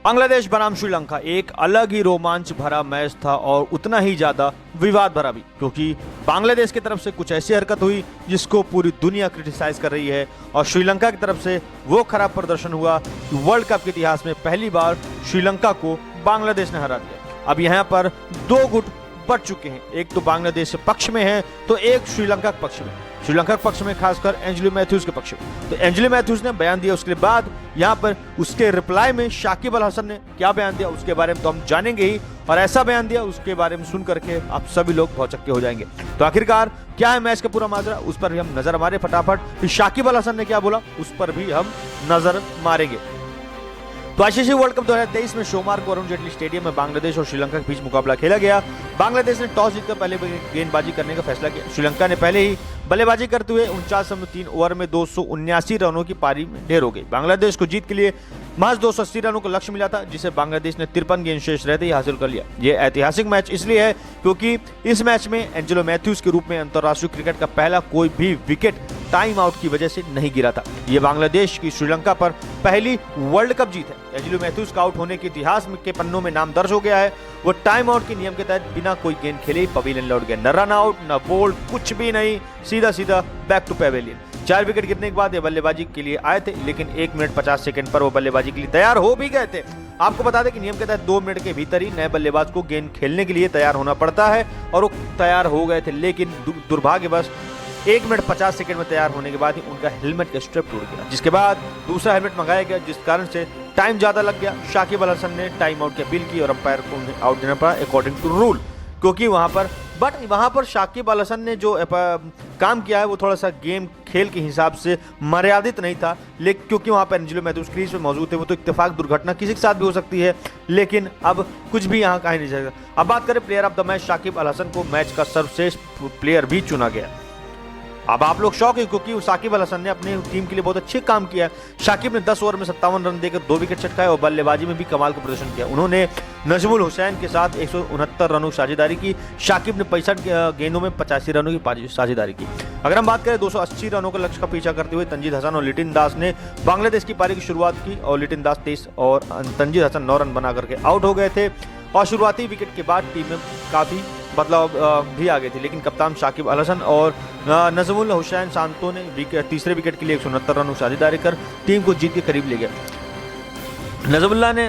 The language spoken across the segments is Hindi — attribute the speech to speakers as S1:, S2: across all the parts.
S1: बांग्लादेश बनाम श्रीलंका एक अलग ही रोमांच भरा मैच था और उतना ही ज्यादा विवाद भरा भी, क्योंकि बांग्लादेश की तरफ से कुछ ऐसी हरकत हुई जिसको पूरी दुनिया क्रिटिसाइज कर रही है और श्रीलंका की तरफ से वो खराब प्रदर्शन हुआ कि वर्ल्ड कप के इतिहास में पहली बार श्रीलंका को बांग्लादेश ने हरा दिया। अब यहाँ पर दो गुट बढ़ चुके हैं, एक तो बांग्लादेश के पक्ष में है तो एक श्रीलंका के पक्ष में। श्रीलंका के पक्ष में खासकर एंजेलो मैथ्यूज के पक्ष में। तो एंजेलो मैथ्यूज ने बयान दिया, उसके बाद यहाँ पर उसके रिप्लाई में शाकिब अल हसन ने क्या बयान दिया उसके बारे में तो हम जानेंगे ही, और ऐसा बयान दिया उसके बारे में सुन करके आप सभी लोग भौचक्के हो जाएंगे। तो आखिरकार क्या है मैच का पूरा माजरा, उस पर भी हम नजर मारे फटाफट। फिर शाकिब अल हसन ने क्या बोला उस पर भी हम नजर मारेंगे। तो आईसीसी वर्ल्ड कप 2023 में सोमवार को अरुण जेटली स्टेडियम में बांग्लादेश और श्रीलंका के बीच मुकाबला खेला गया। बांग्लादेश ने टॉस जीतकर पहले गेंदबाजी करने का फैसला किया। श्रीलंका ने पहले ही बल्लेबाजी करते हुए 49.3 ओवर में 279 रनों की पारी में ढेर हो गई। बांग्लादेश को जीत के लिए महज 280 रनों का लक्ष्य मिला था, जिसे बांग्लादेश ने 53 गेंद शेष रहते ही हासिल कर लिया। यह ऐतिहासिक मैच इसलिए है क्योंकि इस मैच में एंजेलो मैथ्यूज के रूप में अंतर्राष्ट्रीय क्रिकेट का पहला कोई भी विकेट टाइम आउट की वजह से नहीं गिरा था। यह बांग्लादेश की श्रीलंका पर पहली वर्ल्ड कप जीत है। एंजेलो मैथ्यूज का आउट होने के इतिहास के पन्नों में नाम दर्ज हो गया है। वो टाइम आउट के नियम के तहत बिना कोई गेंद खेले पवेलियन लौट गए, न रन आउट न बोल्ड, कुछ भी नहीं, सीधा सीधा बैक टू पवेलियन। 4 विकेट गिरने के बाद ये बल्लेबाजी के लिए आए थे, लेकिन 1 मिनट 50 सेकंड पर वो बल्लेबाजी के लिए तैयार हो भी गए थे। आपको बता दें कि नियम के तहत 2 मिनट के भीतर ही नए बल्लेबाज को गेंद खेलने के लिए तैयार होना पड़ता है, और वो तैयार हो गए थे, लेकिन दुर्भाग्यवश 1 मिनट 50 सेकंड में तैयार होने के बाद ही उनका हेलमेट का स्ट्रिप टूट गया, जिसके बाद दूसरा हेलमेट मंगाया गया, जिस कारण से टाइम ज्यादा लग गया। शाकिब अल हसन ने टाइम आउट की अपील की और अंपायर को आउट देना पड़ा अकॉर्डिंग टू रूल, क्योंकि वहां पर शाकिब अल हसन ने जो काम किया है वो थोड़ा सा गेम खेल के हिसाब से मर्यादित नहीं था, लेकिन क्योंकि वहां पर एंजेलो मैथ्यूज क्रीज पे मौजूद थे, वो तो इत्तेफाक दुर्घटना किसी के साथ भी हो सकती है, लेकिन अब कुछ भी यहाँ कहा नहीं जाएगा। अब बात करें player of the match, Shakib Al Hasan को मैच का सर्वश्रेष्ठ प्लेयर भी चुना गया। अब आप लोग शौक है क्योंकि शाकिब अल हसन ने अपनी टीम के लिए बहुत अच्छे काम किया। शाकिब ने 10 ओवर में 57 रन देकर 2 विकेट चटकाए और बल्लेबाजी में भी कमाल का प्रदर्शन किया। उन्होंने नजमुल हुसैन के साथ 169 रनों की साझेदारी की। शाकिब ने 65 गेंदों में 85 रनों की साझेदारी की। अगर हम बात करें 280 रनों का लक्ष्य का पीछा करते हुए तंजीद हसन और लिटिन दास ने बांग्लादेश की पारी की शुरुआत की, और लिटिन दास 23 और तंजीद हसन 9 रन बना करके आउट हो गए थे, और शुरुआती विकेट के बाद टीम में काफी बदलाव भी आ गए थे, लेकिन कप्तान शाकिब अल हसन और नजमुल हुसैन सांतो ने तीसरे विकेट के लिए 169 रनों की साझेदारी कर टीम को जीत के करीब ले गए। नजमुल्लाह ने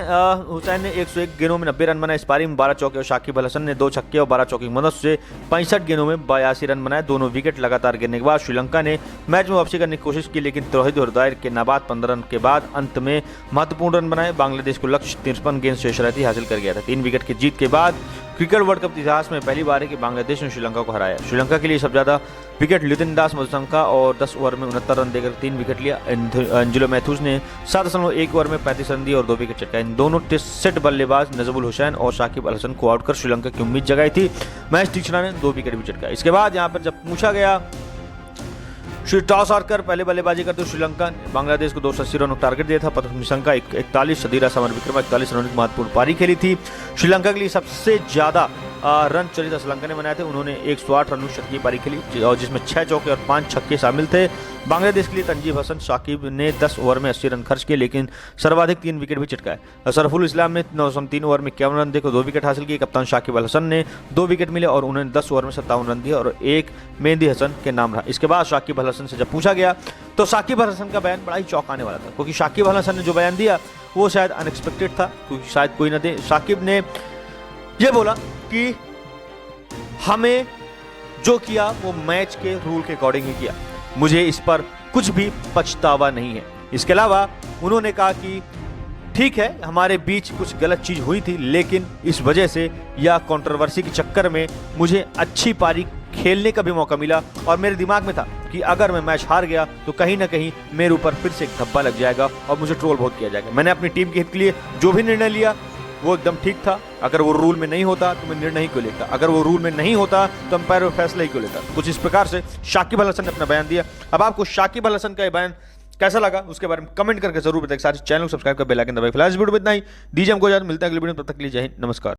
S1: हुसैन ने 101 गेंदों में 90 रन बनाए। इस पारी में 12 चौके और शाकिब अल हसन ने 2 छक्के और 12 चौके की मदद से 65 गेंदों में 82 रन बनाए। दोनों विकेट लगातार गिरने के बाद श्रीलंका ने मैच में वापसी करने की कोशिश की, लेकिन तौहीद हृदय के नाबाद 15 रन के बाद अंत में महत्वपूर्ण रन बनाए। बांग्लादेश को लक्ष्य 53 गेंद शेष रहती हासिल कर गया था। 3 विकेट की जीत के बाद क्रिकेट वर्ल्ड कप इतिहास में पहली बार है कि बांग्लादेश ने श्रीलंका को हराया। श्रीलंका के लिए सबसे ज्यादा विकेट लिटिन दास मधुशंका और 10 ओवर में 69 रन देकर 3 विकेट लिया। एंजेलो मैथ्यूज ने 7.1 ओवर में 35 रन दिए और 2 विकेट चटकाए। इन दोनों टेस्ट सेट बल्लेबाज नजमुल हुसैन और शाकिब अल हसन को आउट कर श्रीलंका की उम्मीद जगाई थी। मैच टीचरा ने 2 विकेट भी चटकाए। इसके बाद यहाँ पर जब पूछा गया, टॉस हारकर पहले बल्लेबाजी करते हुए श्रीलंका ने बांग्लादेश को 280 रनों का टारगेट दिया था। प्रथम 41, सदीरा समर विक्रम 41 रनों की महत्वपूर्ण पारी खेली थी। श्रीलंका के लिए सबसे ज्यादा रन चरित श्रीलंका ने बनाए थे। उन्होंने 108 रनों की पारी खेली और जिसमें 6 चौके और 5 छक्के शामिल थे। बांग्लादेश के लिए तंजीब हसन शाकिब ने 10 ओवर में 80 रन खर्च किए, लेकिन सर्वाधिक 3 विकेट भी चटकाए। सरफुल इस्लाम ने 3 ओवर में 51 रन देकर 2 विकेट हासिल किए। कप्तान शाकिब अल हसन ने 2 विकेट मिले और उन्होंने 10 ओवर में 57 रन दिए और 1 मेहंदी हसन के नाम रहा। इसके बाद शाकिब अल हसन से जब पूछा गया तो शाकिब अल हसन का बयान बड़ा ही चौंकाने वाला था, क्योंकि शाकिब अल हसन ने जो बयान दिया वो शायद अनएक्सपेक्टेड था, क्योंकि शायद कोई न दे। शाकिब ने यह बोला कि हमें जो किया वो मैच के रूल के अकॉर्डिंग ही किया, मुझे इस पर कुछ भी पछतावा नहीं है। इसके अलावा उन्होंने कहा कि ठीक है हमारे बीच कुछ गलत चीज हुई थी, लेकिन इस वजह से या कंट्रोवर्सी के चक्कर में मुझे अच्छी पारी खेलने का भी मौका मिला, और मेरे दिमाग में था कि अगर मैं मैच हार गया तो कहीं ना कहीं मेरे ऊपर फिर से एक धब्बा लग जाएगा और मुझे ट्रोल बहुत किया जाएगा। मैंने अपनी टीम के हित के लिए जो भी निर्णय लिया वो एकदम ठीक था। अगर वो रूल में नहीं होता तो मैं निर्णय ही क्यों लेता, अगर वो रूल में नहीं होता तो अंपायर फैसला ही क्यों लेता। कुछ इस प्रकार से शाकिब अल हसन ने अपना बयान दिया। अब आपको शाकिब अल हसन का बयान कैसा लगा उसके बारे में कमेंट करके जरूर बताएं। साथ ही चैनल को सब्सक्राइब कर बेल आइकन दबाएं। फिलहाल इस वीडियो में इतना ही, दीजिए हमको इजाजत, मिलते हैं अगली वीडियो में, तब तक के लिए जय हिंद, नमस्कार।